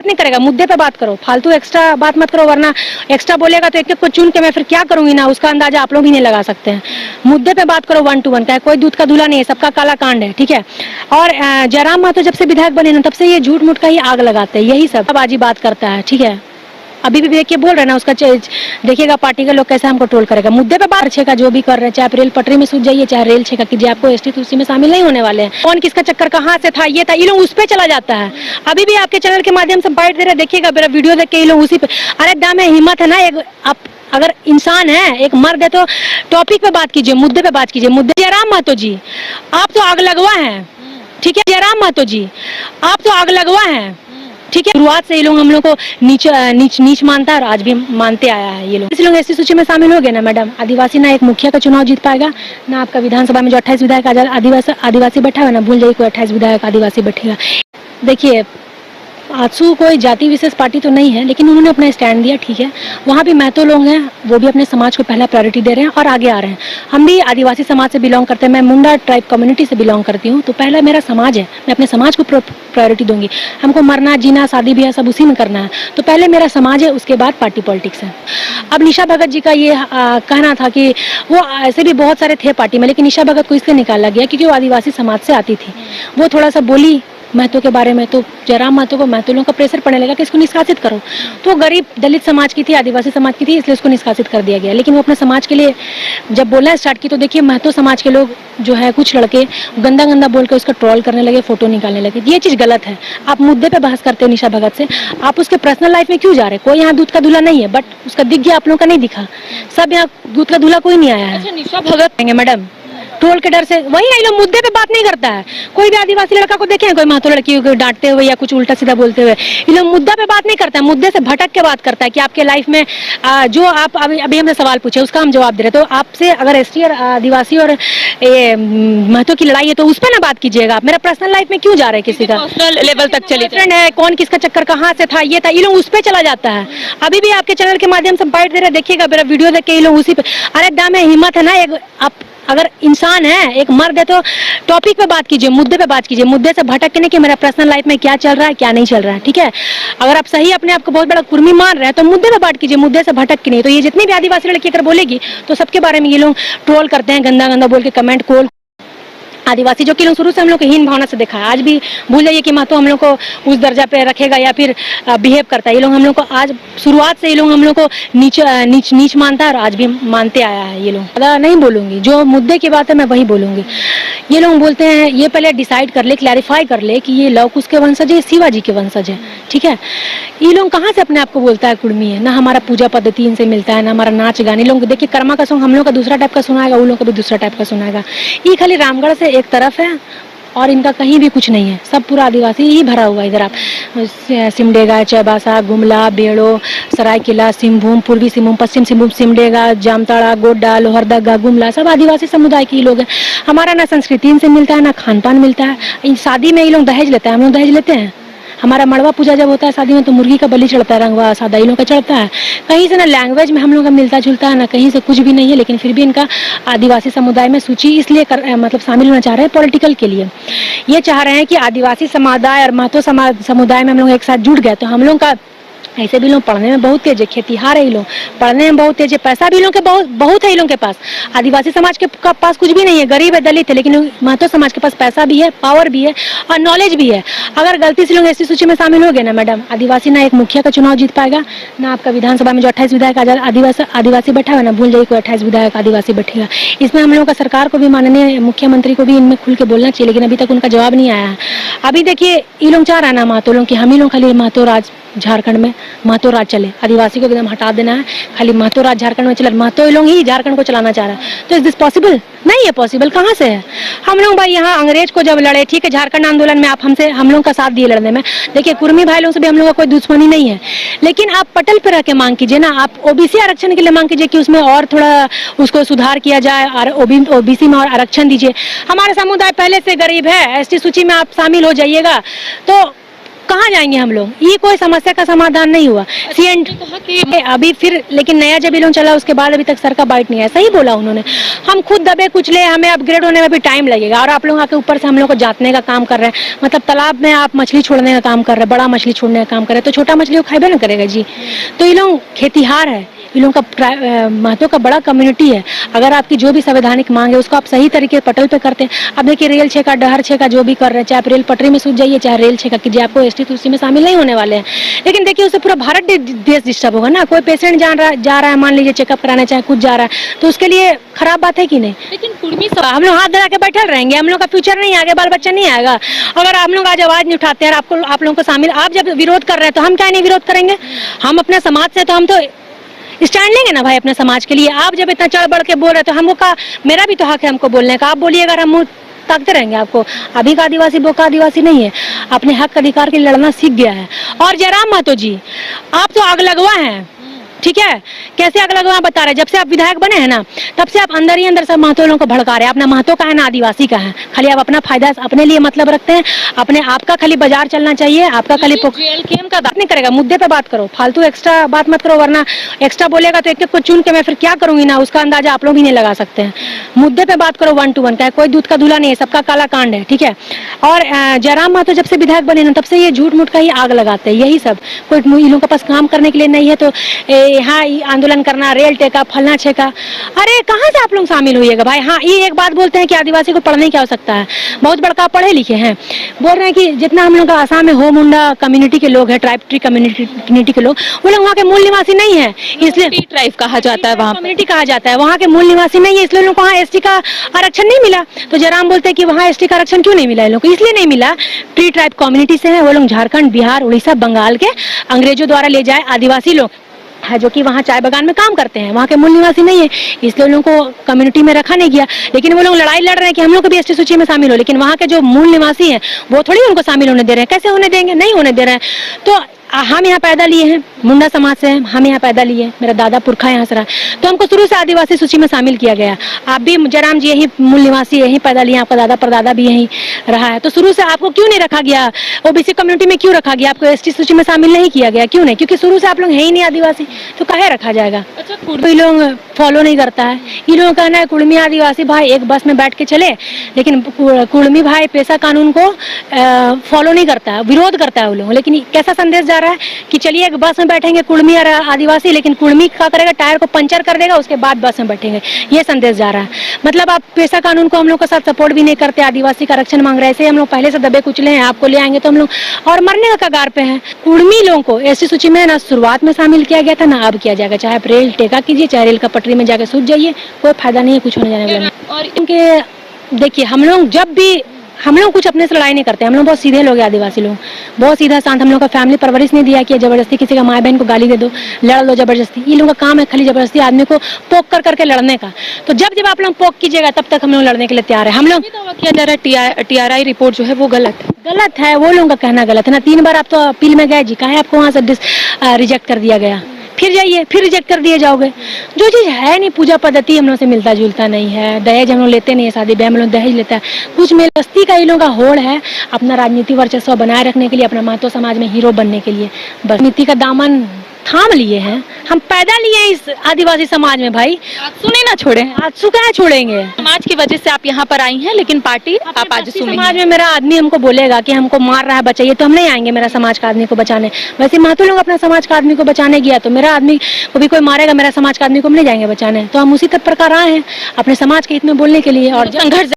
नहीं करेगा, मुद्दे पे बात करो, फालतू एक्स्ट्रा बात मत करो, वरना एक्स्ट्रा बोलेगा तो एक एक को चुन के मैं फिर क्या करूंगी ना, उसका अंदाजा आप लोग भी नहीं लगा सकते हैं। मुद्दे पे बात करो 1 to 1 का, कोई दूध का दूल्हा नहीं है, सबका काला कांड है, ठीक है। और जयराम महतो जब से विधायक बने ना तब से ये झूठ मूठ का ही आग लगाते हैं, यही सब बाजी बात करता है, ठीक है। अभी भी देखिए बोल रहे ना, उसका देखिएगा पार्टी के लोग कैसे हमको ट्रोल करेगा। मुद्दे पे बात छेका जो भी कर रहे हैं, चाहे आप रेल पटरी में सूझ जाइए, चाहे रेल छेका कीजिए, आपको एसटी तो उसी में शामिल नहीं होने वाले हैं। कौन किसका चक्कर कहाँ से था, ये था, ये लोग उस पे चला जाता है। अभी भी आपके चैनल के माध्यम से बाइट दे रहे, देखिएगा मेरा वीडियो देख के ये लोग उसी पे। अरे दाम है, हिम्मत है ना, एक आप अगर इंसान है, एक मर्द है, तो टॉपिक पे बात कीजिए, मुद्दे पे बात कीजिए। मुद्दे जयराम महतो जी, आप तो आग लगवा हैं, ठीक है। जयराम महतो जी, आप तो आग लगवा हैं, ठीक है। शुरुआत से ये लोग हम लोग को नीच मानता है और आज भी मानते आया है ये लोग। इस लोग ऐसी सूची में शामिल हो गए ना मैडम, आदिवासी ना एक मुखिया का चुनाव जीत पाएगा, ना आपका विधानसभा में जो 28 विधायक आदिवासी बैठा है ना, भूल जाइए कोई 28 विधायक आदिवासी बैठेगा। देखिए आजसू कोई जाति विशेष पार्टी तो नहीं है, लेकिन उन्होंने अपना स्टैंड दिया, ठीक है। वहाँ भी महतो लोग हैं, वो भी अपने समाज को पहला प्रायोरिटी दे रहे हैं और आगे आ रहे हैं। हम भी आदिवासी समाज से बिलोंग करते हैं, मैं मुंडा ट्राइब कम्युनिटी से बिलोंग करती हूँ, तो पहला मेरा समाज है, मैं अपने समाज को प्रायोरिटी दूंगी। हमको मरना जीना शादी ब्याह सब उसी में करना है, तो पहले मेरा समाज है, उसके बाद पार्टी पॉलिटिक्स है। अब निशा भगत जी का ये कहना था कि वो ऐसे भी बहुत सारे थे पार्टी में, लेकिन निशा भगत को इसलिए निकाला गया क्योंकि वो आदिवासी समाज से आती थी। वो थोड़ा सा बोली महतो के बारे में, तो जयराम महतो को महतो लोगों का प्रेशर पड़ने लगा कि इसको निष्कासित करो। तो गरीब दलित समाज की थी, आदिवासी समाज की थी, इसलिए उसको निष्कासित कर दिया गया। लेकिन वो अपने समाज के लिए जब बोलना स्टार्ट की, तो देखिए महतो समाज के लोग जो है, कुछ लड़के गंदा गंदा बोल के उसका ट्रोल करने लगे, फोटो निकालने लगे। ये चीज गलत है। आप मुद्दे पे बहस करते हो निशा भगत से, आप उसके पर्सनल लाइफ में क्यों जा रहे हैं? कोई यहाँ दूध का दूल्हा नहीं है, बट उसका दिख गया, आप लोगों का नहीं दिखा। सब यहाँ दूध का दूल्हा कोई नहीं आया है। निशा भगत मैडम ट्रोल के डर से वही नहीं, लोग मुद्दे पे बात नहीं करता है। कोई भी आदिवासी लड़का को देखे कोई महतो लड़की को डांटते हुए या कुछ उल्टा सीधा बोलते हुए, ये लोग मुद्दा पे बात नहीं करता है, मुद्दे से भटक के बात करता है कि आपके लाइफ में जो आप अभी हमने सवाल पूछे उसका हम जवाब दे रहे। तो आपसे अगर एसटी और आदिवासी और महतो की लड़ाई है तो उस पर ना बात कीजिएगा। आप मेरा पर्सनल लाइफ में क्यों जा रहे हैं? किसी का पर्सनल लेवल तक चली फ्रेंड है, कौन किसका चक्कर कहाँ से था, ये था, ये लोग उस पर चला जाता है। अभी भी आपके चैनल के माध्यम से बाइट दे रहे, देखिएगा मेरा वीडियो देख के ये लोग उसी पे। अरे दाम है, हिम्मत है ना, एक आप अगर इंसान है, एक मर्द है, तो टॉपिक पे बात कीजिए, मुद्दे पे बात कीजिए। मुद्दे से भटक के नहीं कि मेरा पर्सनल लाइफ में क्या चल रहा है क्या नहीं चल रहा है, ठीक है। अगर आप सही अपने आप को बहुत बड़ा कुर्मी मान रहे हैं तो मुद्दे पे बात कीजिए, मुद्दे से भटक के नहीं। तो ये जितनी भी आदिवासी लड़की अगर बोलेगी तो सबके बारे में ये लोग ट्रोल करते हैं, गंदा गंदा बोल के कमेंट कोल आदिवासी, जो कि लोग शुरू से हम लोग को हीन भावना से देखा है। आज भी भूल जाइए कि महतो हम लोग को उस दर्जा पे रखेगा या फिर बिहेव करता है। ये लोग हम लोग को आज शुरुआत से ये लोग हम लोग को नीच मानता है और आज भी मानते आया है। ये लोग ज़्यादा नहीं बोलूँगी, जो मुद्दे की बात है मैं वही बोलूँगी। ये लोग बोलते हैं, ये पहले डिसाइड कर ले, क्लैरिफाई कर ले कि ये लव कुश के वंशज है, शिवाजी के वंशज है, ठीक है। ये लोग कहाँ से अपने आप को बोलता है कुर्मी है? ना हमारा पूजा पद्धति इनसे मिलता है, ना हमारा नाच गाने। लोग देखिए कर्मा का सॉन्ग हम लोग का दूसरा टाइप का सुनाएगा, उन लोग का भी दूसरा टाइप का सुनाएगा। ये खाली रामगढ़ से एक तरफ है और इनका कहीं भी कुछ नहीं है, सब पूरा आदिवासी ही भरा हुआ है। इधर आप सिमडेगा, चौबासा, गुमला, बेड़ो, सरायकेला, सिंहभूम, पूर्वी सिंहभूम, पश्चिम सिंहभूम, सिमडेगा, जामताड़ा, गोड्डा, लोहरदगा, गुमला, सब आदिवासी समुदाय के लोग हैं। हमारा ना संस्कृति इनसे मिलता है, ना खान पान मिलता है। शादी में ये लोग दहेज लेते हैं, हम लोग दहेज लेते हैं? हमारा मड़वा पूजा जब होता है शादी में तो मुर्गी का बलि चढ़ता है, रंगवा सादा इन लोग का चढ़ता है। कहीं से ना लैंग्वेज में हम लोग का मिलता जुलता है, ना कहीं से कुछ भी नहीं है, लेकिन फिर भी इनका आदिवासी समुदाय में सूची इसलिए मतलब शामिल होना चाह रहे हैं पॉलिटिकल के लिए। ये चाह रहे हैं कि आदिवासी समुदाय और महतो समुदाय में हम लोग एक साथ जुड़ गए तो हम लोग का ऐसे भी लोग पढ़ने में बहुत तेज है, खेतीहार है, ये लोग पढ़ने में बहुत तेज है, पैसा भी लोग के बहुत है। ये लोग के पास आदिवासी समाज के पास कुछ भी नहीं है, गरीब है, दलित है, लेकिन महतो समाज के पास पैसा भी है, पावर भी है और नॉलेज भी है। अगर गलती से लोग ऐसी सूची में शामिल हो गए ना मैडम, आदिवासी ना एक मुखिया का चुनाव जीत पाएगा, ना आपका विधानसभा में जो 28 विधायक आदिवासी बैठा है ना, भूल जाइए कोई 28 विधायक आदिवासी बैठेगा। इसमें हम लोग का सरकार को भी, माननीय मुख्यमंत्री को भी इनमें खुल के बोलना चाहिए, लेकिन अभी तक उनका जवाब नहीं आया है। अभी देखिए ये लोग चाह रहा है ना महतो लोग कि हम ही लोग खाली महतो राज झारखंड में महतो राज चले, आदिवासी को एकदम हटा देना है, खाली महतो राज झारखंड में चले, महतो लोग ही झारखंड को चलाना चाह रहा है। तो इज दिस पॉसिबल? नहीं है पॉसिबल। कहाँ से है? हम लोग भाई यहाँ अंग्रेज को जब लड़े, ठीक है, झारखंड आंदोलन में आप हम लोग का साथ दिए लड़ने में। देखिए कुर्मी भाई लोगों से भी हम लोग का कोई दुश्मनी नहीं है, लेकिन आप पटल पे रह के मांग कीजिए ना, आप ओबीसी आरक्षण के लिए मांग कीजिए कि उसमें और थोड़ा उसको सुधार किया जाए और ओबीसी में और आरक्षण दीजिए। हमारा समुदाय पहले से गरीब है, एसटी सूची में आप शामिल हो जाइएगा तो कहाँ जाएंगे हम लोग? ये कोई समस्या का समाधान नहीं हुआ। सीएम कहा कि अभी फिर लेकिन नया जब ये लोग चला उसके बाद अभी तक सर का बाइट नहीं है, सही बोला उन्होंने। हम खुद दबे कुचले, हमें अपग्रेड होने में भी टाइम लगेगा, और आप लोग आके ऊपर से हम लोग को जातने का काम कर रहे हैं। मतलब तालाब में आप मछली छोड़ने का काम कर रहे हैं, बड़ा मछली छोड़ने का काम कर रहे हैं, तो छोटा मछली को खाइबे ना करेगा जी। तो ये लोग खेतीहार है, इन लोगों का महत्व का बड़ा कम्युनिटी है। अगर आपकी जो भी संवैधानिक मांग है उसको आप सही तरीके पटल पे करते हैं। अब देखिए रेल छेका, डहर छेका जो भी कर रहे हैं, चाहे आप रेल पटरी में सूझ जाइए, चाहे रेल छेका कीजिए, आपको एसटी तो उसी में शामिल नहीं होने वाले हैं। लेकिन देखिए उससे पूरा भारत देश डिस्टर्ब होगा ना। कोई पेशेंट जा रहा है, मान लीजिए चेकअप कराने, चाहे कुछ जा रहा है, तो उसके लिए खराब बात है कि नहीं? लेकिन कुर्मी हम लोग हाथ धरा के बैठे रहेंगे, हम लोग का फ्यूचर नहीं आगे, बाल बच्चा नहीं आएगा। अगर आप लोग आज आवाज नहीं उठाते हैं, आप लोगों को शामिल, आप जब विरोध कर रहे हैं तो हम क्या नहीं विरोध करेंगे? हम अपने समाज से तो हम तो स्टैंड लेंगे ना भाई अपने समाज के लिए। आप जब इतना चढ़ बढ़ के बोल रहे तो हमको का, मेरा भी तो हक है हमको बोलने का। आप बोलिएगा हम मुंह ताकते रहेंगे आपको? अभी का आदिवासी वो का आदिवासी नहीं है, अपने हक अधिकार के लिए लड़ना सीख गया है। और जयराम महतो जी, आप तो आग लगवा हैं, ठीक है? कैसे आग लगवा बता रहे? जब से आप विधायक बने हैं ना, तब से आप अंदर ही अंदर सब महतो लोगों को भड़का रहे हैं। अपना महतो का है ना आदिवासी का है, खाली आप अपना फायदा अपने लिए मतलब रखते हैं। अपने आपका खाली बाजार चलना चाहिए, आपका खाली जेएलकेएम का बात नहीं करेगा। मुद्दे पे बात करो, फालतू एक्स्ट्रा बात मत करो, वरना एक्स्ट्रा बोलेगा तो एक एक को चुन के मैं फिर क्या करूंगी ना, उसका अंदाजा आप लोग भी नहीं लगा सकते हैं। मुद्दे पे बात करो 1 to 1 का, कोई दूध का धुला नहीं है, सबका काला कांड है, ठीक है? और जयराम महतो जब से विधायक बने ना, तब से ये झूठ मूठ का ही आग लगाते हैं, यही सब। कोई इन लोगों के पास काम करने के लिए नहीं है तो यहाँ आंदोलन करना, रेल टेका, फलना छेका। अरे कहाँ से आप लोग शामिल होइएगा भाई? हाँ, ये एक बात बोलते हैं कि आदिवासी को पढ़ने की आवश्यकता है, बहुत बड़का पढ़े लिखे हैं, बोल रहे हैं कि जितना हम लोग का आसाम में हो मुंडा कम्युनिटी के लोग हैं, ट्राइब ट्री कम्युनिटी के लोग, वो लोग वहाँ के मूल निवासी नहीं है, इसलिए ट्राइब कहा जाता है, वहाँ कम्युनिटी कहा जाता है, वहाँ के मूल निवासी नहीं है, इसलिए लोगों को वहाँ एसटी का आरक्षण नहीं मिला। तो जयराम बोलते हैं कि वहाँ एसटी का आरक्षण क्यों नहीं मिला? इन लोगों को इसलिए नहीं मिला, ट्री ट्राइब कम्युनिटी से है, वो लोग झारखंड, बिहार, उड़ीसा, बंगाल के अंग्रेजों द्वारा ले जाए आदिवासी लोग है, जो कि वहाँ चाय बागान में काम करते हैं, वहाँ के मूल निवासी नहीं है, इसलिए उन लोगों को कम्युनिटी में रखा नहीं गया। लेकिन वो लोग लड़ाई लड़ रहे हैं कि हम लोग को भी एसटी सूची में शामिल हो, लेकिन वहाँ के जो मूल निवासी हैं वो थोड़ी उनको शामिल होने दे रहे हैं। कैसे होने देंगे? नहीं होने दे रहे हैं। तो हम यहाँ पैदा लिए हैं, मुंडा समाज से हैं, हम यहाँ पैदा लिए, मेरा दादा पुरखा यहाँ से रहा, तो हमको शुरू से आदिवासी सूची में शामिल किया गया। आप भी जयराम जी यही मूल निवासी, यही पैदा लिए, आपका दादा परदादा भी यही रहा है, तो शुरू से आपको क्यों नहीं रखा गया? ओबीसी कम्युनिटी में क्यों रखा गया? आपको एसटी सूची में शामिल नहीं किया गया, क्यों नहीं? क्योंकि शुरू से आप लोग है ही नहीं आदिवासी, तो काहे रखा जाएगा? अच्छा, कोई लोग फॉलो नहीं करता है। ये लोगों का कहना है कुड़मी आदिवासी भाई एक बस में बैठ के चले, लेकिन कुड़मी भाई पेशा कानून को फॉलो नहीं करता है, विरोध करता है वो लोग। लेकिन कैसा संदेश जा रहा है कि चलिए एक बस में बैठेंगे कुड़मी और आदिवासी, लेकिन कुड़मी क्या करेगा? टायर को पंचर कर देगा, उसके बाद बस में बैठेंगे, ये संदेश जा रहा है। मतलब आप पेशा कानून को हम लोग के साथ सपोर्ट भी नहीं करते, आदिवासी का आरक्षण मांग रहे हैं, ऐसे हम लोग पहले से दबे कुचले हैं, आपको ले आएंगे तो हम लोग और मरने का कगार पे हैं। कुड़मी लोगों को एसटी सूची में ना शुरुआत में शामिल किया गया था, ना अब किया जाएगा। चाहे आप रेल टेका कीजिए, चाहे रेल का पटरी में जाकर सूझ जाइए, कोई फायदा नहीं है, कुछ होने जाने वाला। और इनके देखिए हम लोग कुछ अपने से लड़ाई नहीं करते, हम लोग बहुत सीधे लोग हैं, आदिवासी लोग बहुत सीधा शांत। हम लोग का फैमिली परवरिश नहीं दिया कि जबरदस्ती किसी का माँ बहन को गाली दे दो, लड़ लो जबरदस्ती। ये लोगों का काम है खाली जबरदस्ती आदमी को पोक कर करके लड़ने का। तो जब आप लोग पोक कीजिएगा तब तक हम लोग लड़ने के लिए तैयार है। हम लोग दावा किया जा रहा है टीआरआई रिपोर्ट जो है वो गलत है, वो लोगों का कहना गलत है ना। 3 बार आप तो अपील में गए जी, काहे आपको वहाँ से रिजेक्ट कर दिया गया? फिर जाइए, फिर रिजेक्ट कर दिए जाओगे। जो चीज़ है नहीं, पूजा पद्धति हम लोग से मिलता जुलता नहीं है, दहेज हम लोग लेते नहीं है, शादी ब्याह हम लोग दहेज लेता है, कुछ मेल बस्ती का इन लोगों का होड़ है अपना राजनीति वर्चस्व बनाए रखने के लिए, अपना महतो समाज में हीरो बनने के लिए बस नीति का दामन थाम लिए हैं। हम पैदा लिए इस आदिवासी समाज में भाई, आजसू नहीं ना छोड़े हैं। आजसू क्या छोड़ेंगे? समाज की वजह से आप यहाँ पर आई हैं, लेकिन पार्टी आप आजसू में समाज में मेरा आदमी हमको बोलेगा कि हमको मार रहा है बचाइए, तो हम नहीं आएंगे मेरा समाज का आदमी को बचाने। वैसे महतो लोग अपना समाज का आदमी को बचाने गया, तो मेरा आदमी को भी कोई मारेगा, मेरा समाज का आदमी को हम नहीं जाएंगे बचाने। तो हम उसी प्रकार आए हैं अपने समाज के हित में बोलने के लिए और संघर्ष